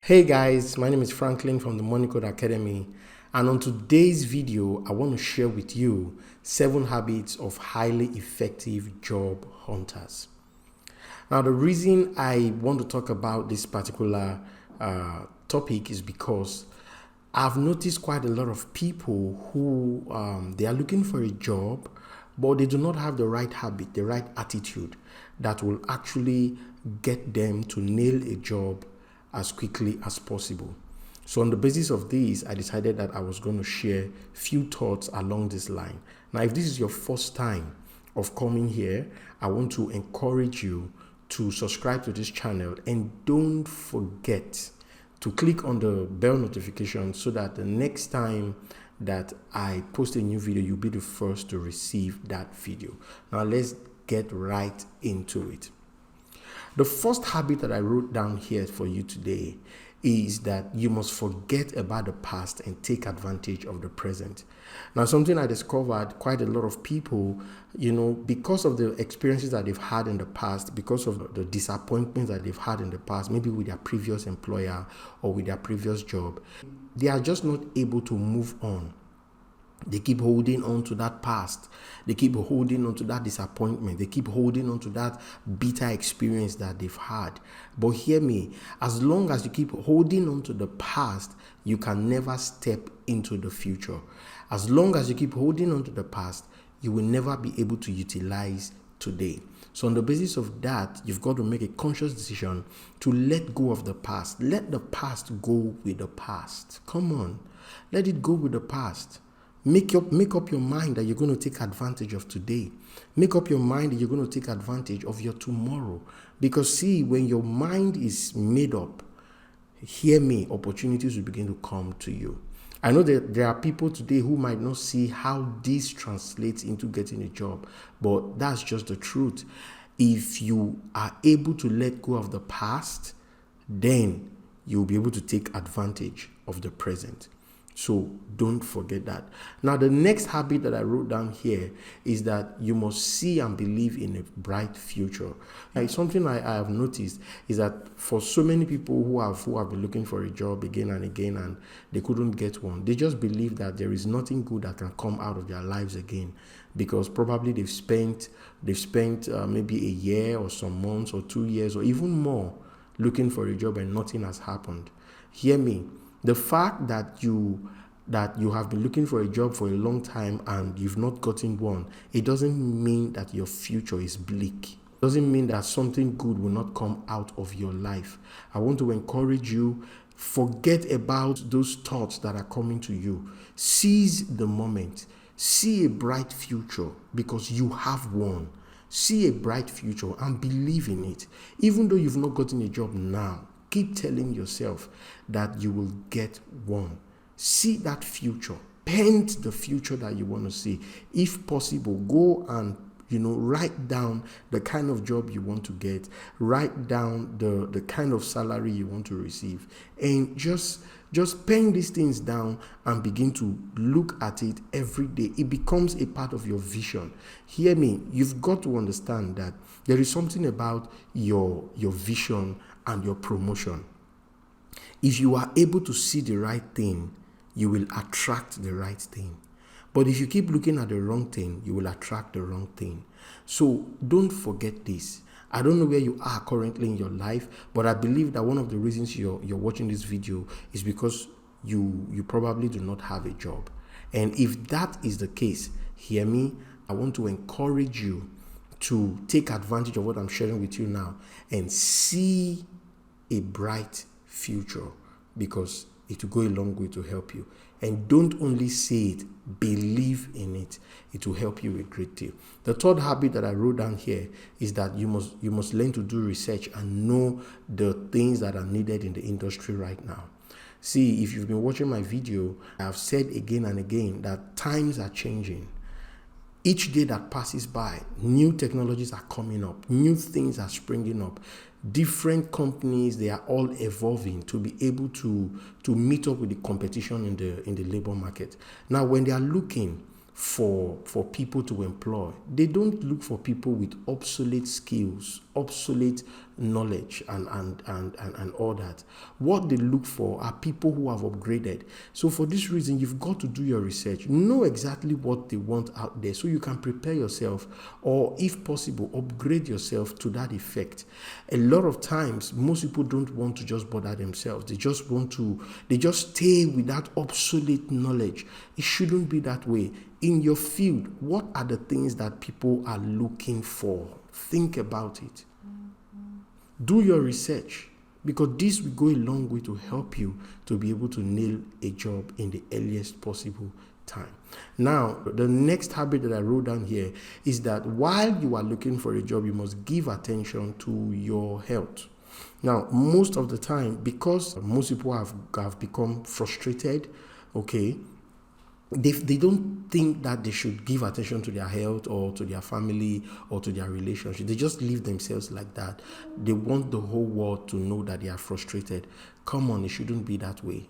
Hey guys, my name is Franklin from the Money Code Academy, and on today's video, I want to share with you 7 habits of highly effective job hunters. Now, the reason I want to talk about this particular topic is because I've noticed quite a lot of people who they are looking for a job, but they do not have the right habit, the right attitude that will actually get them to nail a job as quickly as possible. So on the basis of this, I decided that I was going to share few thoughts along this line. Now, if this is your first time of coming here, I want to encourage you to subscribe to this channel and don't forget to click on the bell notification so that the next time that I post a new video, you'll be the first to receive that video. Now let's get right into it. The first habit that I wrote down here for you today is that you must forget about the past and take advantage of the present. Now, something I discovered, quite a lot of people, because of the experiences that they've had in the past, because of the disappointments that they've had in the past, maybe with their previous employer or with their previous job, they are just not able to move on. They keep holding on to that past. They keep holding on to that disappointment. They keep holding on to that bitter experience that they've had. But hear me, as long as you keep holding on to the past, you can never step into the future. As long as you keep holding on to the past, you will never be able to utilize today. So on the basis of that, you've got to make a conscious decision to let go of the past. Let the past go with the past. Come on, let it go with the past. Make up your mind that you're going to take advantage of today. Make up your mind that you're going to take advantage of your tomorrow. Because see, when your mind is made up, hear me, opportunities will begin to come to you. I know that there are people today who might not see how this translates into getting a job, but that's just the truth. If you are able to let go of the past, then you'll be able to take advantage of the present. So don't forget that. Now, the next habit that I wrote down here is that you must see and believe in a bright future. Something I have noticed is that for so many people who have been looking for a job again and again and they couldn't get one, they just believe that there is nothing good that can come out of their lives again, because probably they've spent maybe a year or some months or 2 years or even more looking for a job and nothing has happened. Hear me. The fact that you have been looking for a job for a long time and you've not gotten one, it doesn't mean that your future is bleak. It doesn't mean that something good will not come out of your life. I want to encourage you, forget about those thoughts that are coming to you. Seize the moment. See a bright future because you have one. See a bright future and believe in it. Even though you've not gotten a job now, keep telling yourself that you will get one. See that future. Paint the future that you want to see. If possible, go and write down the kind of job you want to get. Write down the kind of salary you want to receive. And just pen these things down and begin to look at it every day. It becomes a part of your vision. Hear me, you've got to understand that there is something about your vision and your promotion. If you are able to see the right thing, you will attract the right thing. But if you keep looking at the wrong thing, you will attract the wrong thing. So don't forget this. I don't know where you are currently in your life, but I believe that one of the reasons you're watching this video is because you probably do not have a job. And if that is the case, hear me, I want to encourage you to take advantage of what I'm sharing with you now and see a bright future, because it will go a long way to help you. And don't only say it, believe in it. It will help you a great deal. The third habit that I wrote down here is that you must learn to do research and know the things that are needed in the industry right now. See, if you've been watching my video, I have said again and again that times are changing. Each day that passes by, new technologies are coming up, new things are springing up. Different companies, they are all evolving to be able to meet up with the competition in the labor market. Now, when they are looking for people to employ, they don't look for people with obsolete skills, obsolete knowledge and all that. What they look for are people who have upgraded. So for this reason, you've got to do your research. Know exactly what they want out there so you can prepare yourself, or if possible, upgrade yourself to that effect. A lot of times, most people don't want to just bother themselves. They just stay with that obsolete knowledge. It shouldn't be that way. In your field, what are the things that people are looking for? Think about it. Do your research, because this will go a long way to help you to be able to nail a job in the earliest possible time. Now, the next habit that I wrote down here is that while you are looking for a job, you must give attention to your health. Now, most of the time, because most people have become frustrated, okay, they don't think that they should give attention to their health or to their family or to their relationship. They just leave themselves like that. They want the whole world to know that they are frustrated. Come on, it shouldn't be that way.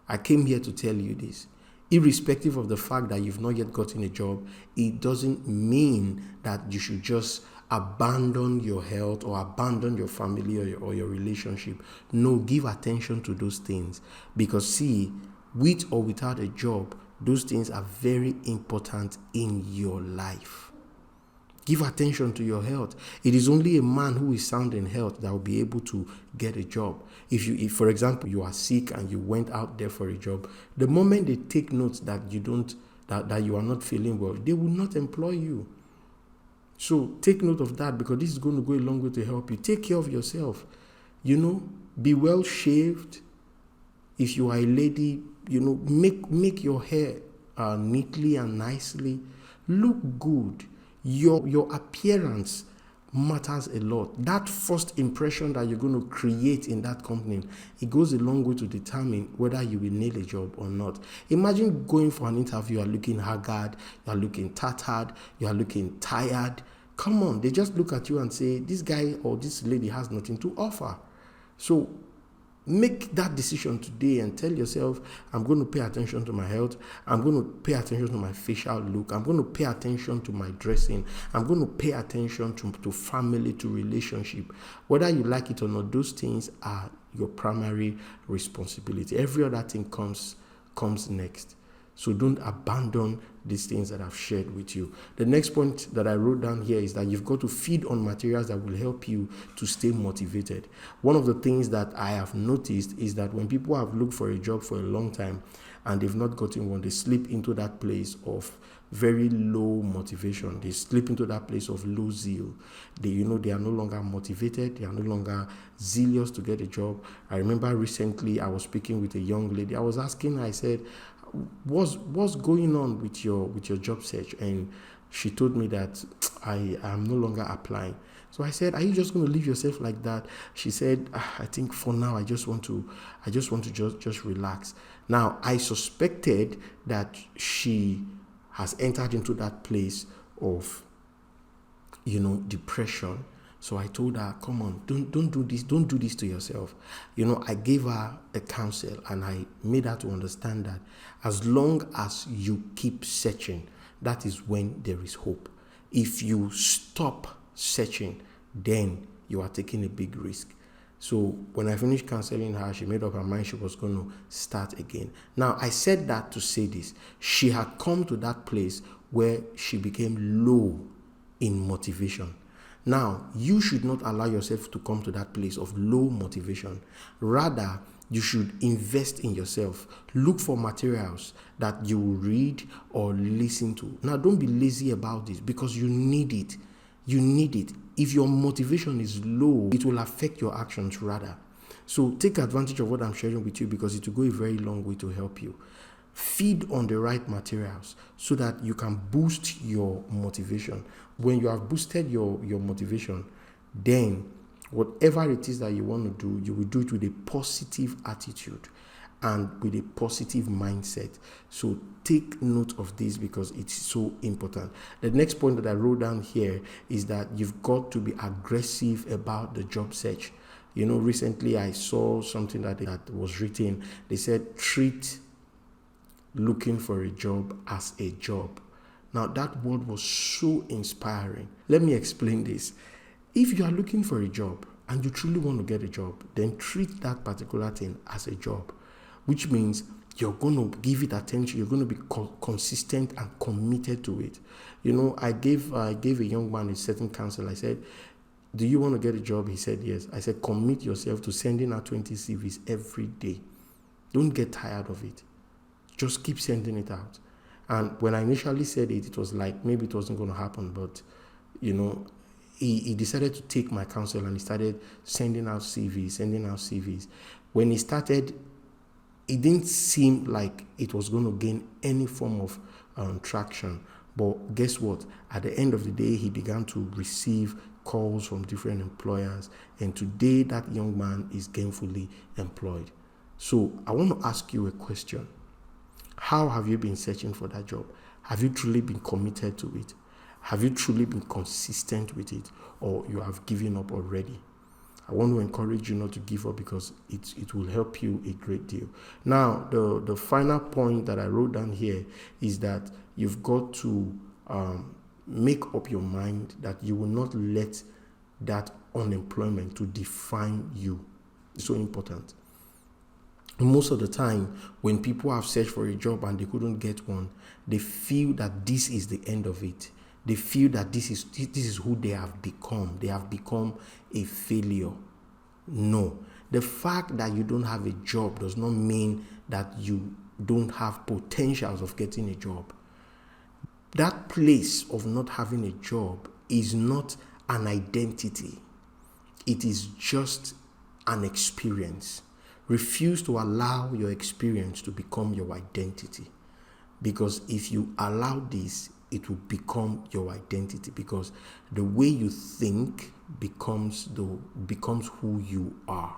I came here to tell you this. Irrespective of the fact that you've not yet gotten a job, it doesn't mean that you should just abandon your health or abandon your family or your relationship. No, give attention to those things, because see, with or without a job, those things are very important in your life. Give attention to your health. It is only a man who is sound in health that will be able to get a job. If for example, you are sick and you went out there for a job, the moment they take notes that you are not feeling well, they will not employ you. So take note of that, because this is going to go a long way to help you. Take care of yourself. Be well shaved. If you are a lady, make your hair neatly and nicely. Look good. Your appearance matters a lot. That first impression that you're going to create in that company, it goes a long way to determine whether you will nail a job or not. Imagine going for an interview, you are looking haggard, you are looking tattered, you are looking tired. Come on, they just look at you and say, this guy or this lady has nothing to offer. So make that decision today and tell yourself, I'm going to pay attention to my health. I'm going to pay attention to my facial look. I'm going to pay attention to my dressing. I'm going to pay attention to family, to relationship. Whether you like it or not, those things are your primary responsibility. Every other thing comes next. So don't abandon these things that I've shared with you. The next point that I wrote down here is that you've got to feed on materials that will help you to stay motivated. One of the things that I have noticed is that when people have looked for a job for a long time and they've not gotten one, they slip into that place of very low motivation. They slip into that place of low zeal. They are no longer motivated. They are no longer zealous to get a job. I remember recently I was speaking with a young lady. I was asking her, I said, what's going on with your job search? And she told me that I am no longer applying. So I said, are you just going to leave yourself like that? She said, I think for now I just want to just relax. Now I suspected that she has entered into that place of depression. So I told her, come on, don't do this. Don't do this to yourself. I gave her a counsel and I made her to understand that as long as you keep searching, that is when there is hope. If you stop searching, then you are taking a big risk. So when I finished counseling her, she made up her mind she was going to start again. Now, I said that to say this. She had come to that place where she became low in motivation. Now, you should not allow yourself to come to that place of low motivation. Rather, you should invest in yourself. Look for materials that you will read or listen to. Now, don't be lazy about this, because you need it. You need it. If your motivation is low, it will affect your actions rather. So take advantage of what I'm sharing with you, because it will go a very long way to help you. Feed on the right materials so that you can boost your motivation. When you have boosted your motivation, then whatever it is that you want to do, you will do it with a positive attitude and with a positive mindset. So take note of this, because it's so important. The next point that I wrote down here is that you've got to be aggressive about the job search. Recently I saw something that was written. They said, treat looking for a job as a job. Now that word was so inspiring. Let me explain this. If you are looking for a job and you truly want to get a job, then treat that particular thing as a job, which means you're going to give it attention. You're going to be consistent and committed to it. You know, I gave a young man a certain counsel. I said, do you want to get a job? He said, yes. I said, commit yourself to sending out 20 CVs every day. Don't get tired of it. Just keep sending it out. And when I initially said it, it was like maybe it wasn't going to happen. But, you know, he decided to take my counsel and he started sending out CVs. When he started, it didn't seem like it was going to gain any form of traction. But guess what? At the end of the day, he began to receive calls from different employers. And today, that young man is gainfully employed. So I want to ask you a question. How have you been searching for that job? Have you truly been committed to it? Have you truly been consistent with it? Or you have given up already? I want to encourage you not to give up, because it will help you a great deal. Now, the final point that I wrote down here is that you've got to make up your mind that you will not let that unemployment to define you. It's so important. Most of the time, when people have searched for a job and they couldn't get one, they feel that this is the end of it. They feel that this is who they have become. They have become a failure. No. The fact that you don't have a job does not mean that you don't have potentials of getting a job. That place of not having a job is not an identity. It is just an experience. Refuse to allow your experience to become your identity. Because if you allow this, it will become your identity, because the way you think becomes who you are.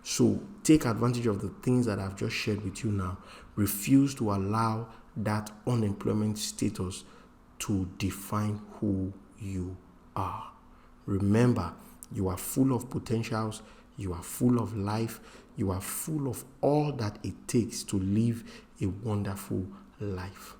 So take advantage of the things that I've just shared with you now. Refuse to allow that unemployment status to define who you are. Remember, you are full of potentials, you are full of life, you are full of all that it takes to live a wonderful life.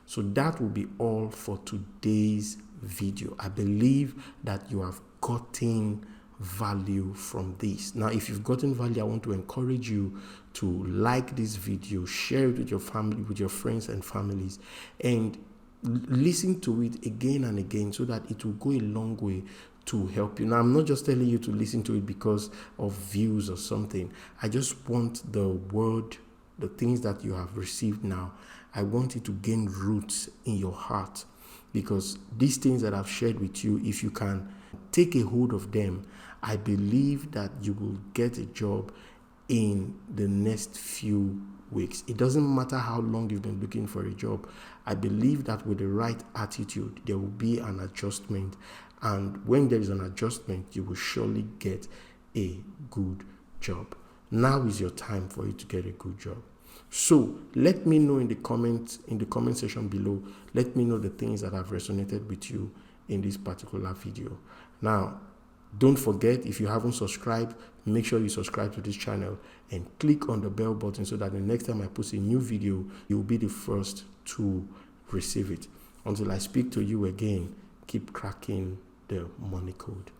So that will be all for today's video. I believe that you have gotten value from this. Now, if you've gotten value, I want to encourage you to like this video, share it with your family, with your friends and families, and listen to it again and again, so that it will go a long way to help you. Now, I'm not just telling you to listen to it because of views or something. I just want the word, the things that you have received now, I want it to gain roots in your heart, because these things that I've shared with you, if you can take a hold of them, I believe that you will get a job in the next few weeks. It doesn't matter how long you've been looking for a job. I believe that with the right attitude, there will be an adjustment. And when there is an adjustment, you will surely get a good job. Now is your time for you to get a good job. So let me know in the comment section below. Let me know the things that have resonated with you in this particular video. Now, don't forget, if you haven't subscribed, make sure you subscribe to this channel and click on the bell button, so that the next time I post a new video, you'll be the first to receive it. Until I speak to you again, keep cracking the money code.